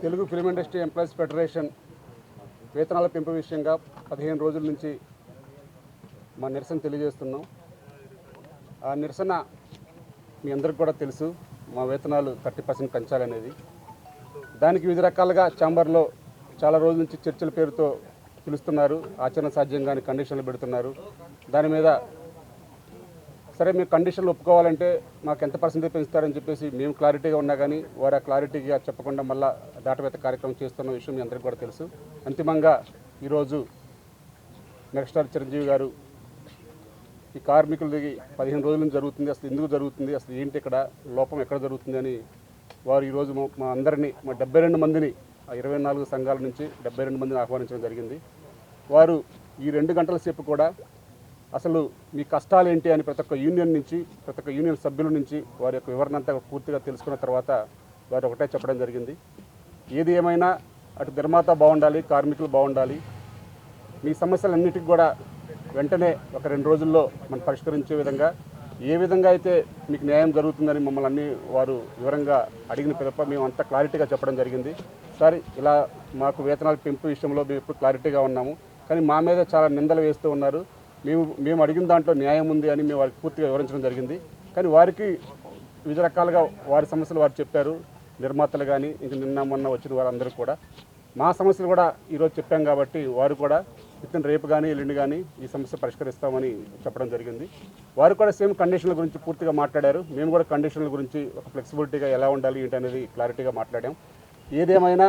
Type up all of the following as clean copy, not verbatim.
Telugu film industry employees federation వేతనాల పెంపు విషయంగా 15 రోజుల నుంచి మా నిరసన తెలియజేస్తున్నాం. ఆ నిరసన మీ అందరికీ కూడా తెలుసు, మా వేతనాలు 30% పెంచాలనేది. దానికి వివిధ రకాలుగా ఛాంబర్లో చాలా రోజుల నుంచి చర్చల పేరుతో పిలుస్తున్నారు, ఆచరణ సాధ్యంగానే కండిషన్లు పెడుతున్నారు. దాని మీద సరే మీరు కండిషన్లు ఒప్పుకోవాలంటే మాకు ఎంత పర్సెంటేజ్ పెంచుతారని చెప్పేసి మేము క్లారిటీగా ఉన్నా కానీ వారు ఆ క్లారిటీగా చెప్పకుండా మళ్ళీ దాటవేత కార్యక్రమం చేస్తున్న విషయం మీ అందరికీ కూడా తెలుసు. అంతిమంగా ఈరోజు మెగాస్టార్ చిరంజీవి గారు ఈ కార్మికులది 15 రోజుల నుంచి జరుగుతుంది, అసలు ఎందుకు జరుగుతుంది, అసలు ఏంటి, ఇక్కడ లోపం ఎక్కడ జరుగుతుంది అని వారు ఈరోజు మా అందరినీ, మా 72 మందిని, ఆ 24 సంఘాల నుంచి 72 మందిని ఆహ్వానించడం జరిగింది. వారు ఈ 2 గంటల సేపు కూడా అసలు మీ కష్టాలు ఏంటి అని ప్రతి ఒక్క యూనియన్ నుంచి, ప్రతి ఒక్క యూనియన్ సభ్యుల నుంచి వారి యొక్క వివరణ అంతా పూర్తిగా తెలుసుకున్న తర్వాత వారు ఒకటే చెప్పడం జరిగింది. ఏది ఏమైనా అటు నిర్మాత బాగుండాలి, కార్మికులు బాగుండాలి. మీ సమస్యలన్నిటికీ కూడా వెంటనే ఒక 2 రోజుల్లో మనం పరిష్కరించే విధంగా, ఏ విధంగా అయితే మీకు న్యాయం జరుగుతుందని మమ్మల్ని అన్ని వారు వివరంగా అడిగిన పిదప మేము అంతా క్లారిటీగా చెప్పడం జరిగింది. సరే, ఇలా మాకు వేతనాల పెంపు విషయంలో మేము ఎప్పుడు క్లారిటీగా ఉన్నాము, కానీ మా మీద చాలా నిందలు వేస్తూ ఉన్నారు. మేము అడిగిన దాంట్లో న్యాయం ఉంది అని మేము వారికి పూర్తిగా వివరించడం జరిగింది. కానీ వారికి వివిధ రకాలుగా వారి సమస్యలు వారు చెప్పారు, నిర్మాతలు కానీ ఇంక నిన్న మొన్న వచ్చిన వారందరూ కూడా. మా సమస్యలు కూడా ఈరోజు చెప్పాం కాబట్టి వారు కూడా రేపు కానీ ఎల్లుండి కానీ ఈ సమస్య పరిష్కరిస్తామని చెప్పడం జరిగింది. వారు కూడా సేమ్ కండిషన్ల గురించి పూర్తిగా మాట్లాడారు. మేము కూడా కండిషన్ల గురించి ఒక ఫ్లెక్సిబిలిటీగా ఎలా ఉండాలి ఏంటి అనేది క్లారిటీగా మాట్లాడాం. ఏదేమైనా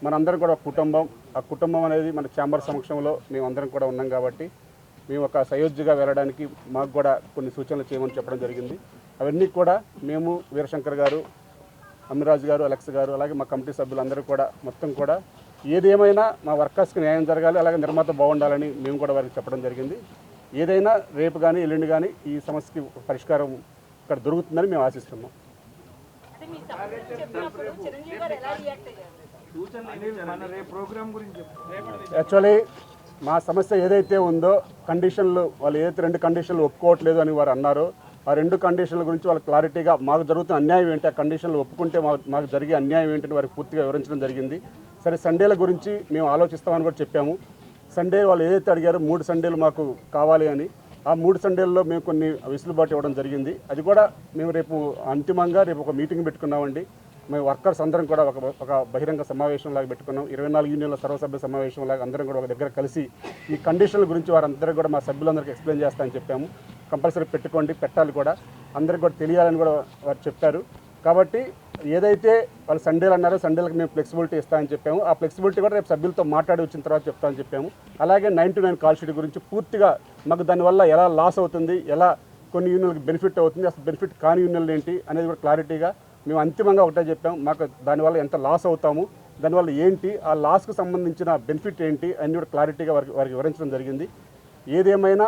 మనందరం కూడా ఒక కుటుంబం, ఆ కుటుంబం అనేది మన ఛాంబర్ సమక్షంలో మేమందరం కూడా ఉన్నాం కాబట్టి మేము ఒక సయోధ్యగా వెళ్ళడానికి మాకు కూడా కొన్ని సూచనలు చేయమని చెప్పడం జరిగింది. అవన్నీ కూడా మేము, వీరశంకర్ గారు, అమ్మిరాజు గారు, అలెక్స్ గారు, అలాగే మా కమిటీ సభ్యులందరూ కూడా మొత్తం కూడా ఏదేమైనా మా వర్కర్స్కి న్యాయం జరగాలి, అలాగే నిర్మాత బాగుండాలని మేము కూడా వారికి చెప్పడం జరిగింది. ఏదైనా రేపు కానీ ఎల్లుండి కానీ ఈ సమస్యకి పరిష్కారం ఇక్కడ దొరుకుతుందని మేము ఆశిస్తున్నాం. యాక్చువల్లీ మా సమస్య ఏదైతే ఉందో కండిషన్లు, వాళ్ళు ఏదైతే 2 కండిషన్లు ఒప్పుకోవట్లేదు అని వారు అన్నారో ఆ 2 కండిషన్ల గురించి వాళ్ళు క్లారిటీగా మాకు జరుగుతున్న అన్యాయం ఏంటి, ఆ కండిషన్లు ఒప్పుకుంటే మాకు జరిగే అన్యాయం ఏంటని వారికి పూర్తిగా వివరించడం జరిగింది. సరే, సండేల గురించి మేము ఆలోచిస్తామని కూడా చెప్పాము. సండే వాళ్ళు ఏదైతే అడిగారో 3 సండేలు మాకు కావాలి అని, ఆ 3 సండేల్లో మేము కొన్ని వెసులుబాటు ఇవ్వడం జరిగింది. అది కూడా మేము రేపు అంతిమంగా రేపు ఒక మీటింగ్ పెట్టుకున్నామండి. మేము వర్కర్స్ అందరం కూడా ఒక బహిరంగ సమావేశంలాగా పెట్టుకున్నాం. 24 యూనియన్ల సర్వసభ్య సమావేశంలాగా అందరం కూడా ఒక దగ్గర కలిసి ఈ కండిషన్ల గురించి వారందరూ కూడా మా సభ్యులందరికీ ఎక్స్ప్లెయిన్ చేస్తామని చెప్పాము. కంపల్సరీ పెట్టుకోండి, పెట్టాలి కూడా, అందరికి కూడా తెలియాలని కూడా వారు చెప్పారు. కాబట్టి ఏదైతే వాళ్ళు సండేలు అన్నారో సండేలకు మేము ఫ్లెక్సిబిలిటీ ఇస్తామని చెప్పాము. ఆ ఫ్లెక్సిబిలిటీ కూడా రేపు సభ్యులతో మాట్లాడి వచ్చిన తర్వాత చెప్తామని చెప్పాము. అలాగే 9 to 9 కాల్ షీట్ గురించి పూర్తిగా మాకు దానివల్ల ఎలా లాస్ అవుతుంది, ఎలా కొన్ని యూనియన్లకు బెనిఫిట్ అవుతుంది, అసలు బెనిఫిట్ కాని యూనియన్లు ఏంటి అనేది కూడా క్లారిటీగా మేము అంతిమంగా ఒకటే చెప్పాము. మాకు దానివల్ల ఎంత లాస్ అవుతాము, దానివల్ల ఏంటి, ఆ లాస్కు సంబంధించిన బెనిఫిట్ ఏంటి అన్నీ కూడా క్లారిటీగా వారికి వివరించడం జరిగింది. ఏదేమైనా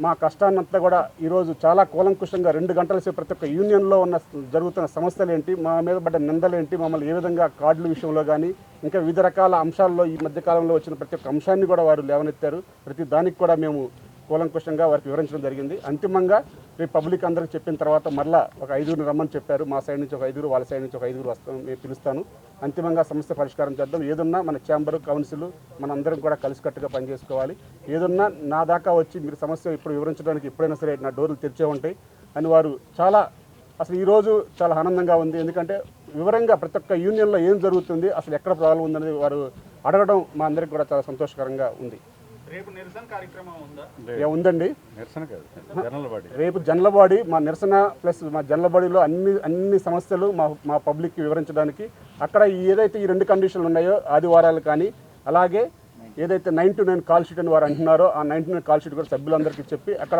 మా కష్టాన్నంతా కూడా ఈరోజు చాలా కూలంకుషంగా 2 గంటల సేపు ప్రతి ఒక్క యూనియన్లో ఉన్న జరుగుతున్న సమస్యలు ఏంటి, మా మీద పడ్డ నిందలు ఏంటి, మమ్మల్ని ఏ విధంగా కార్డుల విషయంలో కానీ ఇంకా వివిధ రకాల అంశాల్లో ఈ మధ్యకాలంలో వచ్చిన ప్రతి ఒక్క అంశాన్ని కూడా వారు లేవనెత్తారు. ప్రతి దానికి కూడా మేము కూలంకుషంగా వారికి వివరించడం జరిగింది. అంతిమంగా రేపు పబ్లిక్ అందరికి చెప్పిన తర్వాత మరలా ఒక 5గురిని రమ్మని చెప్పారు. మా సైడ్ నుంచి ఒక 5గురు, వాళ్ళ సైడ్ నుంచి ఒక 5గురు వస్తాను, నేను పిలుస్తాను. అంతిమంగా సమస్య పరిష్కారం చేద్దాం. ఏదున్నా మన ఛాంబర్, కౌన్సిల్ మనందరం కూడా కలిసికట్టుగా పనిచేసుకోవాలి. ఏదున్నా నా దాకా వచ్చి మీరు సమస్య ఇప్పుడు వివరించడానికి ఎప్పుడైనా సరే నా డోర్లు తెరిచే ఉంటాయి అని వారు చాలా, అసలు ఈరోజు చాలా ఆనందంగా ఉంది. ఎందుకంటే వివరంగా ప్రతి ఒక్క యూనియన్లో ఏం జరుగుతుంది, అసలు ఎక్కడ ప్రాబ్లం ఉందనేది వారు అడగడం మా అందరికి కూడా చాలా సంతోషకరంగా ఉంది. రేపు నిరసన కార్యక్రమం ఉందా? ఉందండి. నిరసన కాదు, జనరల్ బాడీ. రేపు జనరల్ బాడీ, మా నిరసన ప్లస్ మా జనరల్ బాడీలో అన్ని సమస్యలు మా పబ్లిక్కి వివరించడానికి, అక్కడ ఏదైతే ఈ 2 కండిషన్లు ఉన్నాయో ఆదివారాలు కానీ, అలాగే ఏదైతే 9 to 9 కాల్ షీట్ అని వారు అంటున్నారో ఆ 9 to 9 కాల్ షీట్ కూడా సభ్యులందరికీ చెప్పి, అక్కడ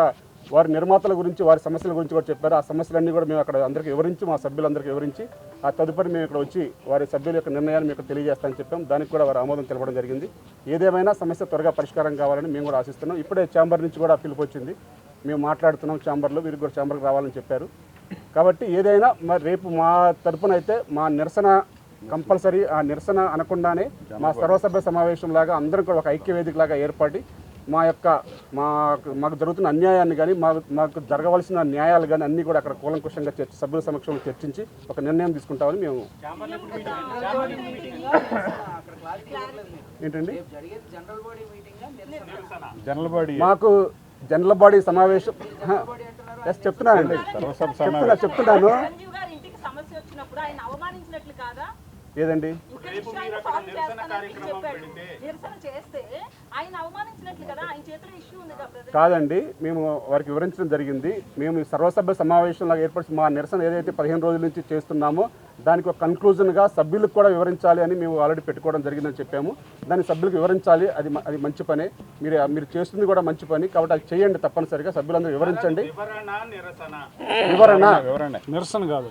వారి నిర్మాతల గురించి, వారి సమస్యల గురించి కూడా చెప్పారు. ఆ సమస్యలన్నీ కూడా మేము అక్కడ అందరికీ వివరించి, మా సభ్యులందరికీ వివరించి, ఆ తదుపరి మేము ఇక్కడ వచ్చి వారి సభ్యుల యొక్క నిర్ణయాన్ని మీకు తెలియజేస్తామని చెప్పాం. దానికి కూడా వారు ఆమోదం తెలపడం జరిగింది. ఏదేమైనా సమస్య త్వరగా పరిష్కారం కావాలని మేము కూడా ఆశిస్తున్నాం. ఇప్పుడే ఛాంబర్ నుంచి కూడా పిలుపు వచ్చింది, మేము మాట్లాడుతున్నాం ఛాంబర్లో, వీరికి కూడా ఛాంబర్కి రావాలని చెప్పారు. కాబట్టి ఏదైనా మరి రేపు మా తరపున అయితే మా నిరసన కంపల్సరీ, ఆ నిరసన అనకుండానే మా సర్వసభ్య సమావేశం లాగా అందరం కూడా ఒక ఐక్య వేదిక లాగా ఏర్పడి మాకు జరుగుతున్న అన్యాయాన్ని కానీ మాకు జరగవలసిన న్యాయాలు కానీ అన్నీ కూడా అక్కడ కూలంకుషంగా సభ్యుల సమక్షంలో చర్చించి ఒక నిర్ణయం తీసుకుంటామని మేము ఏంటండి మాకు జనరల్ బాడీ సమావేశం చెప్తున్నానండి చెప్తున్నాను ఏదండి కాదండి మేము వారికి వివరించడం జరిగింది. మేము సర్వసభ్య సమావేశంలో ఏర్పరిచి మా నిరసన ఏదైతే 15 రోజుల నుంచి చేస్తున్నామో దానికి ఒక కన్క్లూజన్గా సభ్యులకు కూడా వివరించాలి అని మేము ఆల్రెడీ పెట్టుకోవడం జరిగిందని చెప్పాము. దాన్ని సభ్యులకు వివరించాలి, అది మంచి పనే, మీరు చేస్తుంది కూడా మంచి పని కాబట్టి అది చేయండి తప్పనిసరిగా సభ్యులందరూ వివరించండి. నిరసన కాదు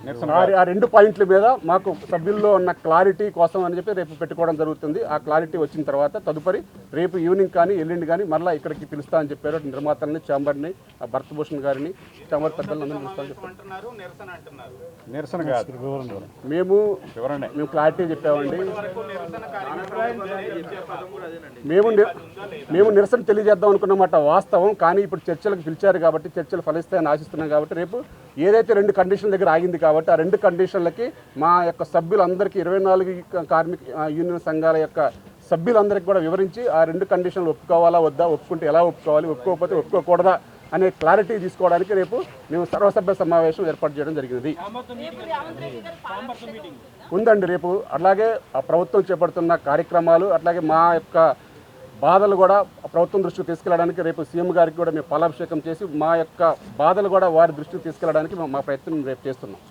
ఆ 2 పాయింట్ల మీద మాకు సభ్యుల్లో ఉన్న క్లారిటీ కోసం అని చెప్పి రేపు పెట్టుకోవడం జరుగుతుంది. ఆ క్లారిటీ వచ్చిన తర్వాత తదుపరి రేపు ఈవినింగ్ కానీ ఎల్లుండి కానీ మరలా ఇక్కడికి పిలుస్తా అని చెప్పారు. నిర్మాతల్ని, ఛాంబర్ని, భరతభూషణ్ గారిని, ఛాంబర్ పెద్దలందరినీ పిలుస్తామని చెప్పారు. నిరసన కాదు మేము క్లారిటీ చెప్పామండి. మేము నిరసన తెలియజేద్దాం అనుకున్నమాట వాస్తవం. కానీ ఇప్పుడు చర్చలకు పిలిచారు కాబట్టి చర్చలు ఫలిస్తాయని ఆశిస్తున్నాం కాబట్టి రేపు ఏదైతే 2 కండిషన్ల దగ్గర ఆగింది కాబట్టి ఆ 2 కండిషన్లకి మా యొక్క సభ్యులందరికీ 24 కార్మిక యూనియన్ సంఘాల యొక్క సభ్యులందరికీ కూడా వివరించి ఆ 2 కండిషన్లు ఒప్పుకోవాలా వద్దా, ఒప్పుకుంటే ఎలా ఒప్పుకోవాలి, ఒప్పుకోకపోతే ఒప్పుకోకూడదా అనే క్లారిటీ తీసుకోవడానికి రేపు మేము సర్వసభ్య సమావేశం ఏర్పాటు చేయడం జరిగింది. ఉందండి రేపు. అలాగే ఆ ప్రభుత్వం చేపడుతున్న కార్యక్రమాలు అట్లాగే మా యొక్క బాధలు కూడా ప్రభుత్వం దృష్టికి తీసుకెళ్ళడానికి రేపు సీఎం గారికి కూడా మేము పాలాభిషేకం చేసి మా యొక్క బాధలు కూడా వారి దృష్టికి తీసుకెళ్ళడానికి మా ప్రయత్నం రేపు చేస్తున్నాం.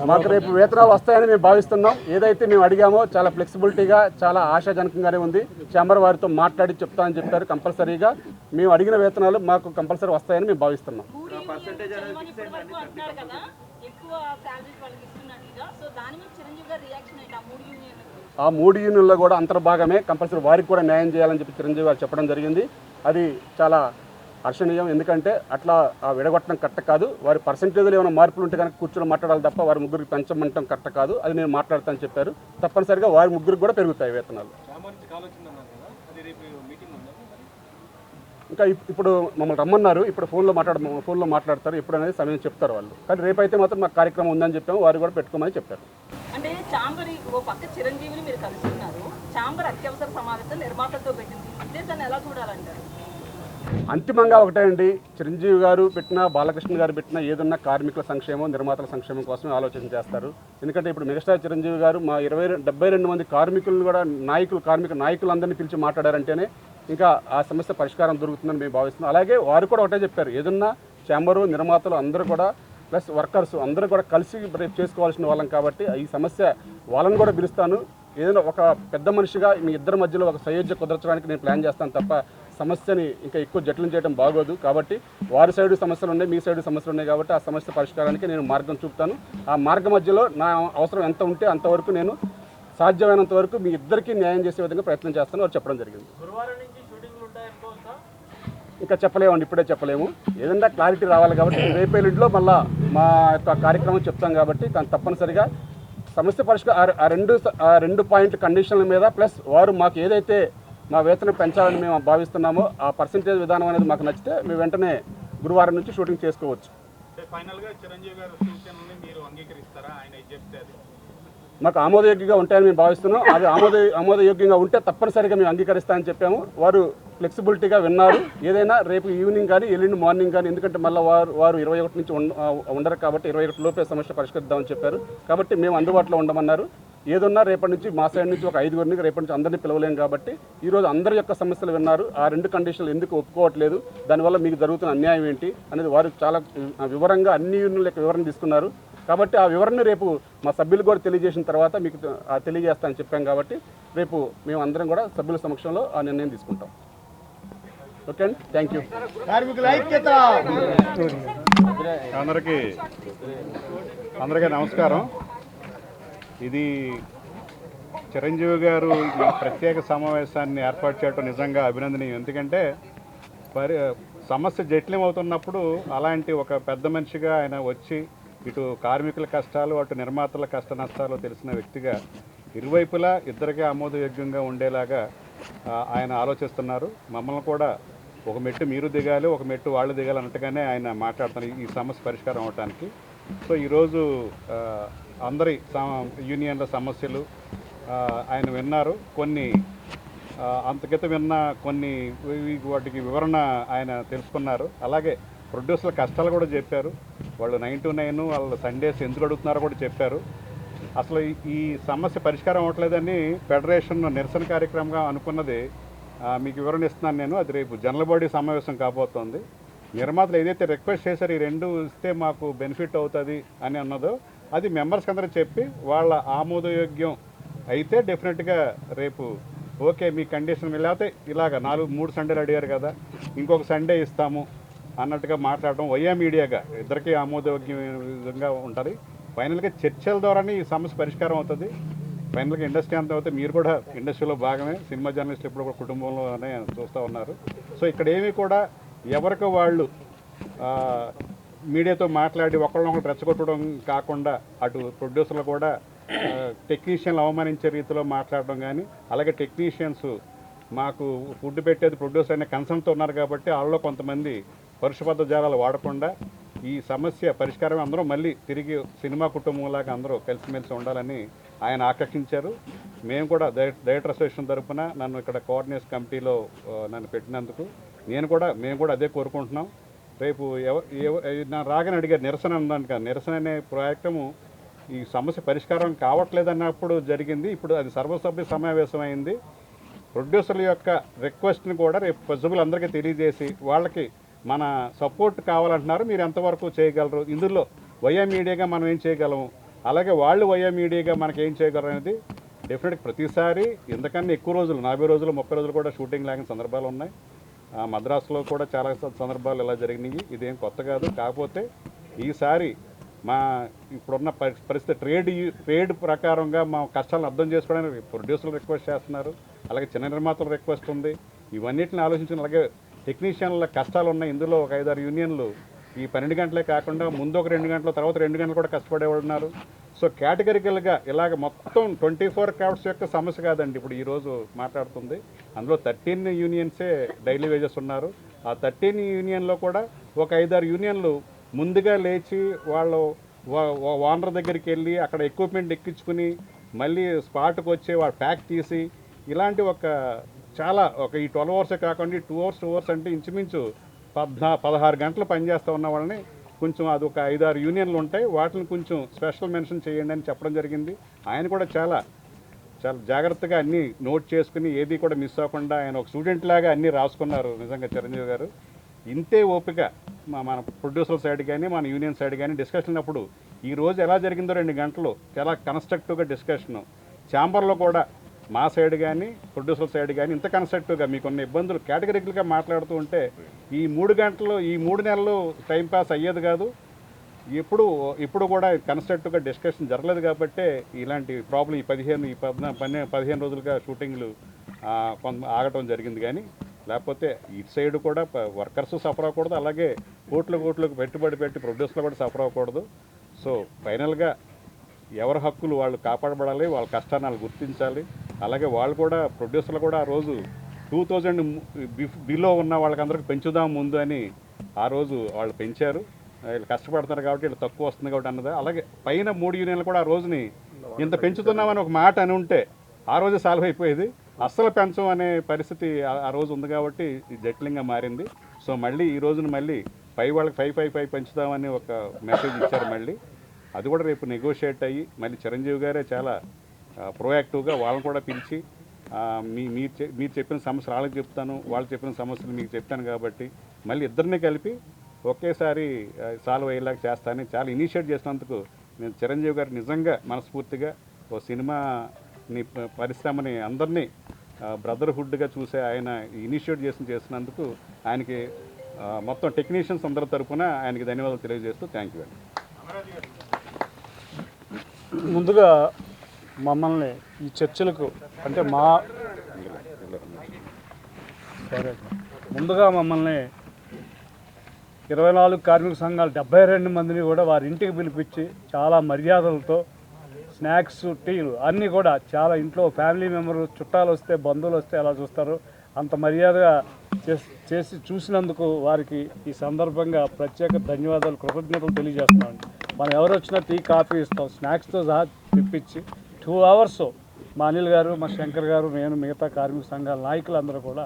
మాకు రేపు వేతనాలు వస్తాయని మేము భావిస్తున్నాం. ఏదైతే మేము అడిగామో చాలా ఫ్లెక్సిబిలిటీగా చాలా ఆశాజనకంగానే ఉంది. ఛాంబర్ వారితో మాట్లాడి చెప్తామని చెప్పారు. కంపల్సరీగా మేము అడిగిన వేతనాలు మాకు కంపల్సరీ వస్తాయని మేము భావిస్తున్నాం. ఆ 3 యూనియన్లో కూడా అంతర్భాగమే. కంపల్సరీ వారికి కూడా న్యాయం చేయాలని చెప్పి చిరంజీవి గారు చెప్పడం జరిగింది. అది చాలా హర్షణీయం. ఎందుకంటే అట్లా విడగొట్టడం కరెక్ట్ కాదు. వారి పర్సంటేజ్లో ఏమైనా మార్పులు ఉంటే కనుక కూర్చొని మాట్లాడాలి తప్ప వారి ముగ్గురికి పెంచమంటం కరెక్ట్ కాదు. అది నేను మాట్లాడతానని చెప్పారు. తప్పనిసరిగా వారి ముగ్గురికి కూడా పెరుగుతాయి వేతనాలు. ఇంకా ఇప్పుడు మమ్మల్ని రమ్మన్నారు. ఇప్పుడు ఫోన్లో మాట్లాడతారు. ఎప్పుడు అనేది సమయం చెప్తారు వాళ్ళు. కానీ రేపైతే మాత్రం మాకు కార్యక్రమం ఉందని చెప్పాము. వారు కూడా పెట్టుకోమని చెప్పారు. అంటే ఛాంబర్ ఓ పక్క చిరంజీవిని మీరు కలుస్తున్నారు. ఛాంబర్ అత్యవసర సమావేశం నిర్మాతలతో పెట్టింది. ఉద్దేశాన్ని ఎలా చూడాలంటారు? అంతిమంగా ఒకటే అండి, చిరంజీవి గారు పెట్టినా బాలకృష్ణ గారు పెట్టినా ఏదన్నా కార్మికుల సంక్షేమం, నిర్మాతల సంక్షేమం కోసం ఆలోచన చేస్తారు. ఎందుకంటే ఇప్పుడు మెగాస్టార్ చిరంజీవి గారు మా 72 మంది కార్మికులను కూడా కార్మిక నాయకులందరినీ పిలిచి మాట్లాడారంటేనే ఇంకా ఆ సమస్య పరిష్కారం దొరుకుతుందని మేము భావిస్తున్నాం. అలాగే వారు కూడా ఒకటే చెప్పారు, ఏదన్నా ఛాంబరు, నిర్మాతలు అందరూ కూడా ప్లస్ వర్కర్స్ అందరూ కూడా కలిసి రేపు చేసుకోవాల్సిన వాళ్ళం కాబట్టి ఈ సమస్య వాళ్ళని కూడా పిలుస్తాను. ఏదైనా ఒక పెద్ద మనిషిగా మీ ఇద్దరి మధ్యలో ఒక సయోధ్య కుదర్చడానికి నేను ప్లాన్ చేస్తాను తప్ప సమస్యని ఇంకా ఎక్కువ జటిలం చేయడం బాగోదు. కాబట్టి వారి సైడు సమస్యలు ఉన్నాయి, మీ సైడు సమస్యలు ఉన్నాయి కాబట్టి ఆ సమస్య పరిష్కారానికి నేను మార్గం చూపుతాను. ఆ మార్గం మధ్యలో నా అవసరం ఎంత ఉంటే అంతవరకు నేను సాధ్యమైనంత వరకు మీ ఇద్దరికీ న్యాయం చేసే విధంగా ప్రయత్నం చేస్తాను వారు చెప్పడం జరిగింది. ఇంకా చెప్పలేమండి, ఇప్పుడే చెప్పలేము. ఏదన్నా క్లారిటీ రావాలి కాబట్టి రేపేళ్ళలో మళ్ళీ మా యొక్క కార్యక్రమం చెప్తాం కాబట్టి తప్పనిసరిగా సమస్య పరిష్కారం ఆ రెండు పాయింట్ కండిషన్ల మీద ప్లస్ వారు మాకు ఏదైతే మా వేతనం పెంచాలని మేము భావిస్తున్నామో ఆ పర్సంటేజ్ విధానం అనేది మాకు నచ్చితే మేము వెంటనే గురువారం నుంచి షూటింగ్ చేసుకోవచ్చు. మాకు ఆమోదయోగ్యంగా ఉంటాయని మేము భావిస్తున్నాం. అది ఆమోదయోగ్యంగా ఉంటే తప్పనిసరిగా మేము అంగీకరిస్తామని చెప్పాము. వారు ఫ్లెక్సిబిలిటీగా విన్నారు. ఏదైనా రేపు ఈవినింగ్ కానీ ఎల్లుండి మార్నింగ్ కానీ, ఎందుకంటే మళ్ళీ వారు 21 నుంచి ఉండరు కాబట్టి 21 లోపే సమస్య పరిష్కరిద్దామని చెప్పారు. కాబట్టి మేము అందుబాటులో ఉండమన్నారు. ఏదన్నా రేపటి నుంచి మా సైడ్ నుంచి ఒక 5గురిని రేపటి నుంచి అందరినీ పిలవలేం కాబట్టి ఈరోజు అందరి యొక్క సమస్యలు విన్నారు. ఆ 2 కండిషన్లు ఎందుకు ఒప్పుకోవట్లేదు, దానివల్ల మీకు జరుగుతున్న అన్యాయం ఏంటి అనేది వారు చాలా వివరంగా అన్ని యూనియన్ల యొక్క వివరణ తీసుకున్నారు. కాబట్టి ఆ వివరణ రేపు మా సభ్యులు కూడా తెలియజేసిన తర్వాత మీకు తెలియజేస్తానని చెప్పాం. కాబట్టి రేపు మేము అందరం కూడా సభ్యుల సమక్షంలో ఆ నిర్ణయం తీసుకుంటాం. ఓకే అండి, థ్యాంక్ యూ. అందరికీ నమస్కారం. ఇది చిరంజీవి గారు ఈ ప్రత్యేక సమావేశాన్ని ఏర్పాటు చేయడం నిజంగా అభినందనీయం. ఎందుకంటే సమస్య జటిలం అవుతున్నప్పుడు అలాంటి ఒక పెద్ద మనిషిగా ఆయన వచ్చి ఇటు కార్మికుల కష్టాలు అటు నిర్మాతల కష్ట నష్టాలు తెలిసిన వ్యక్తిగా ఇరువైపులా ఇద్దరికీ ఆమోదయోగ్యంగా ఉండేలాగా ఆయన ఆలోచిస్తున్నారు. మమ్మల్ని కూడా ఒక మెట్టు మీరు దిగాలి, ఒక మెట్టు వాళ్ళు దిగాలి అన్నట్టుగానే ఆయన మాట్లాడుతున్నారు ఈ సమస్య పరిష్కారం అవడానికి. సో ఈరోజు అందరి యూనియన్ల సమస్యలు ఆయన విన్నారు. కొన్ని అంతకితం విన్న కొన్ని వాటికి వివరణ ఆయన తెలుసుకున్నారు. అలాగే ప్రొడ్యూసర్ల కష్టాలు కూడా చెప్పారు. వాళ్ళు 9 to 9 వాళ్ళు సండేస్ ఎందుకు అడుగుతున్నారో కూడా చెప్పారు. అసలు ఈ సమస్య పరిష్కారం అవ్వట్లేదని ఫెడరేషన్ నిరసన కార్యక్రమంగా అనుకున్నది మీకు వివరణ ఇస్తున్నాను నేను. అది రేపు జనరల్ బాడీ సమావేశం కాబోతోంది. నిర్మాతలు ఏదైతే రిక్వెస్ట్ చేశారో ఈ 2 ఇస్తే మాకు బెనిఫిట్ అవుతుంది అని అన్నదో అది మెంబర్స్కి అందరూ చెప్పి వాళ్ళ ఆమోదయోగ్యం అయితే డెఫినెట్గా రేపు ఓకే మీ కండిషన్ లేకపోతే ఇలాగ 3 సండేలు అడిగారు కదా ఇంకొక సండే ఇస్తాము అన్నట్టుగా మాట్లాడడం వైయా మీడియాగా ఇద్దరికీ ఆమోదయోగ్యం విధంగా ఉంటుంది. ఫైనల్గా చర్చల ద్వారానే ఈ సమస్య పరిష్కారం అవుతుంది. ఫైనల్గా ఇండస్ట్రీ అంతా అవుతే మీరు కూడా ఇండస్ట్రీలో భాగమే, సినిమా జర్నలిస్టులు ఇప్పుడు కూడా కుటుంబంలోనే చూస్తూ ఉన్నారు. సో ఇక్కడ ఏమీ కూడా ఎవరికి వాళ్ళు మీడియాతో మాట్లాడి ఒకళ్ళొకళ్ళు రెచ్చగొట్టడం కాకుండా అటు ప్రొడ్యూసర్లు కూడా టెక్నీషియన్లు అవమానించే రీతిలో మాట్లాడడం కానీ, అలాగే టెక్నీషియన్స్ మాకు ఫుడ్ పెట్టేది ప్రొడ్యూసర్ అనే కన్సర్న్తో ఉన్నారు కాబట్టి వాళ్ళలో కొంతమంది పరుషబద్ధ జాలాలు వాడకుండా ఈ సమస్య పరిష్కారం అందరూ మళ్ళీ తిరిగి సినిమా కుటుంబంలాగా అందరూ కలిసిమెలిసి ఉండాలని ఆయన ఆకర్షించారు. మేము కూడా డైరెక్టర్ అసోసియేషన్ తరఫున నన్ను ఇక్కడ కోఆర్డినేషన్ కమిటీలో నన్ను పెట్టినందుకు మేము కూడా అదే కోరుకుంటున్నాం. రేపు నా రాగానే అడిగారు నిరసన ఉందని కాదు, నిరసన అనే ప్రాజెక్టము ఈ సమస్య పరిష్కారం కావట్లేదన్నప్పుడు జరిగింది. ఇప్పుడు అది సర్వసభ్య సమావేశం అయింది. ప్రొడ్యూసర్ల యొక్క రిక్వెస్ట్ని కూడా రేపు పజబుల్ అందరికీ తెలియజేసి వాళ్ళకి మన సపోర్ట్ కావాలంటున్నారు, మీరు ఎంతవరకు చేయగలరు, ఇందులో వైయా మీడియాగా మనం ఏం చేయగలము, అలాగే వాళ్ళు వైయా మీడియాగా మనకి ఏం చేయగలరు అనేది డెఫినెట్గా ప్రతిసారి ఎందుకన్నా ఎక్కువ రోజులు 40 రోజులు 30 రోజులు కూడా షూటింగ్ లాగిన సందర్భాలు ఉన్నాయి. మద్రాసులో కూడా చాలా సందర్భాలు ఇలా జరిగినాయి. ఇదేం కొత్త కాదు. కాకపోతే ఈసారి మా ఇప్పుడున్న పరిస్థితి ట్రేడ్ ప్రకారంగా మా కష్టాలను అర్థం చేసుకోవడానికి ప్రొడ్యూసర్లు రిక్వెస్ట్ చేస్తున్నారు, అలాగే చిన్న నిర్మాతల రిక్వెస్ట్ ఉంది. ఇవన్నిటిని ఆలోచించిన అలాగే టెక్నీషియన్ల కష్టాలు ఉన్నాయి. ఇందులో ఒక 5-6 యూనియన్లు ఈ 12 గంటలే కాకుండా ముందు ఒక 2 గంటల తర్వాత 2 గంటలు కూడా కష్టపడేవాళ్ళు ఉన్నారు. సో కేటగిరికల్గా ఇలాగ మొత్తం 24 క్రాఫ్ట్స్ యొక్క సమస్య కాదండి ఇప్పుడు ఈరోజు మాట్లాడుతుంది. అందులో 13 యూనియన్సే డైలీ వేజెస్ ఉన్నారు. ఆ 13 యూనియన్లో కూడా ఒక 5-6 యూనియన్లు ముందుగా లేచి వాళ్ళు ఓనర్ దగ్గరికి వెళ్ళి అక్కడ ఎక్విప్మెంట్ ఎక్కించుకుని మళ్ళీ స్పాట్కి వచ్చి వాడు ప్యాక్ తీసి ఇలాంటి చాలా ఈ 12 అవర్సే కాకుండా 2 అవర్స్ అంటే ఇంచుమించు 16 గంటలు పనిచేస్తూ ఉన్న వాళ్ళని కొంచెం అది ఒక 5-6 యూనియన్లు ఉంటాయి, వాటిని కొంచెం స్పెషల్ మెన్షన్ చేయండి అని చెప్పడం జరిగింది. ఆయన కూడా చాలా జాగ్రత్తగా అన్నీ నోట్ చేసుకుని ఏది కూడా మిస్ అవ్వకుండా ఆయన ఒక స్టూడెంట్ లాగా అన్నీ రాసుకున్నారు. నిజంగా చిరంజీవి గారు ఇంతే ఓపిక మన ప్రొడ్యూసర్ సైడ్ కానీ మన యూనియన్ సైడ్ కానీ డిస్కషన్ అప్పుడు ఈరోజు ఎలా జరిగిందో 2 గంటలు చాలా కన్స్ట్రక్టివ్గా డిస్కషను. ఛాంబర్లో కూడా మా సైడ్ కానీ ప్రొడ్యూసర్ సైడ్ కానీ ఇంత కన్స్ట్రక్టివ్గా మీకున్న ఇబ్బందులు కేటగిరికల్గా మాట్లాడుతూ ఉంటే ఈ 3 గంటలు ఈ 3 నెలలు టైంపాస్ అయ్యేది కాదు. ఇప్పుడు కూడా కన్స్ట్రక్టివ్గా డిస్కషన్ జరగలేదు కాబట్టే ఇలాంటి ప్రాబ్లం ఈ 15 రోజులుగా షూటింగ్లు ఆగటం జరిగింది. కానీ లేకపోతే ఇటు సైడ్ కూడా వర్కర్స్ సఫర్ అవ్వకూడదు, అలాగే కోట్లకు పెట్టుబడి పెట్టి ప్రొడ్యూసర్లు కూడా సఫర్ అవ్వకూడదు. సో ఫైనల్గా ఎవరి హక్కులు వాళ్ళు కాపాడబడాలి, వాళ్ళ కష్టాన్ని వాళ్ళు గుర్తించాలి. అలాగే వాళ్ళు కూడా ప్రొడ్యూసర్లు కూడా ఆ రోజు 2000 బిలో ఉన్న వాళ్ళకందరికీ పెంచుదాం ముందు అని ఆ రోజు వాళ్ళు పెంచారు. వీళ్ళు కష్టపడుతున్నారు కాబట్టి వీళ్ళు తక్కువ వస్తుంది కాబట్టి అన్నది. అలాగే పైన 3 యూనియన్లు కూడా ఆ రోజుని ఇంత పెంచుతున్నామని ఒక మాట అని ఉంటే ఆ రోజు సాల్వ్ అయిపోయేది. అస్సలు పెంచం అనే పరిస్థితి ఆ రోజు ఉంది కాబట్టి జటిలంగా మారింది. సో మళ్ళీ ఈ రోజున మళ్ళీ వాళ్ళకి 5 పెంచుదామని ఒక మెసేజ్ ఇచ్చారు. మళ్ళీ అది కూడా రేపు నెగోషియేట్ అయ్యి మళ్ళీ చిరంజీవి గారే చాలా ప్రోయాక్టివ్గా వాళ్ళని కూడా పిలిచి మీరు చెప్పిన సమస్యలు వాళ్ళకి చెప్తాను, వాళ్ళు చెప్పిన సమస్యలు మీకు చెప్తాను కాబట్టి మళ్ళీ ఇద్దరిని కలిపి ఒకేసారి సాల్వ్ అయ్యేలాగా చేస్తానని చాలా ఇనిషియేట్ చేసినందుకు నేను చిరంజీవి గారు నిజంగా మనస్ఫూర్తిగా ఓ సినిమాని పరిశ్రమని అందరినీ బ్రదర్హుడ్గా చూసే ఆయన ఇనిషియేట్ చేసినందుకు ఆయనకి మొత్తం టెక్నీషియన్స్ అందరి తరఫున ఆయనకి ధన్యవాదాలు తెలియజేస్తూ థ్యాంక్ యూ అండి. ముందుగా మమ్మల్ని ఈ చర్చలకు అంటే ముందుగా మమ్మల్ని 24 కార్మిక సంఘాలు 72 మందిని కూడా వారి ఇంటికి పిలిపించి చాలా మర్యాదలతో స్నాక్స్ టీలు అన్నీ కూడా చాలా ఇంట్లో ఫ్యామిలీ మెంబర్ చుట్టాలు వస్తే బంధువులు వస్తే ఎలా చూస్తారు అంత మర్యాదగా చేసి చూసినందుకు వారికి ఈ సందర్భంగా ప్రత్యేక ధన్యవాదాలు కృతజ్ఞతలు తెలియజేస్తున్నామండి. మనం ఎవరు వచ్చినా టీ కాఫీ ఇస్తాం, స్నాక్స్తో సహా తెప్పించి 2 hours మా అనిల్ గారు, మా శంకర్ గారు, నేను, మిగతా కార్మిక సంఘాల నాయకులందరూ కూడా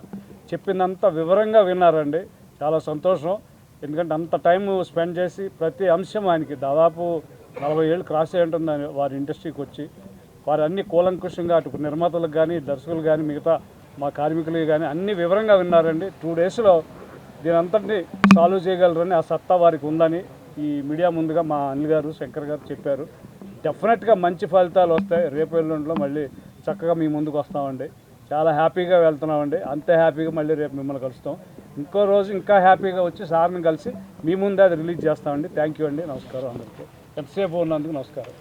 చెప్పిందంత వివరంగా విన్నారండి. చాలా సంతోషం. ఎందుకంటే అంత టైం స్పెండ్ చేసి ప్రతి అంశం ఆయనకి దాదాపు 40 ఏళ్ళు క్రాస్ అయి ఉంటుంది వారి ఇండస్ట్రీకి వచ్చి వారు అన్ని కూలంకుషంగా అటు నిర్మాతలకు కానీ దర్శకులు కానీ మిగతా మా కార్మికులు కానీ అన్ని వివరంగా విన్నారండి. 2 daysలో దీని అంతటిని సాల్వ్ చేయగలరని ఆ సత్తా వారికి ఉందని ఈ మీడియా ముందుగా మా అనిల్ గారు, శంకర్ గారు చెప్పారు. డెఫినెట్గా మంచి ఫలితాలు వస్తాయి. రేపు ఎల్లుండిలో మళ్ళీ చక్కగా మీ ముందుకు వస్తామండి. చాలా హ్యాపీగా వెళ్తున్నామండి. అంతే హ్యాపీగా మళ్ళీ రేపు మిమ్మల్ని కలుస్తాం. ఇంకో రోజు ఇంకా హ్యాపీగా వచ్చి సార్ని కలిసి మీ ముందే అది రిలీజ్ చేస్తామండి. థ్యాంక్ యూ అండి. నమస్కారం అందరికీ. ఎంతసేపు ఉన్నందుకు నమస్కారం.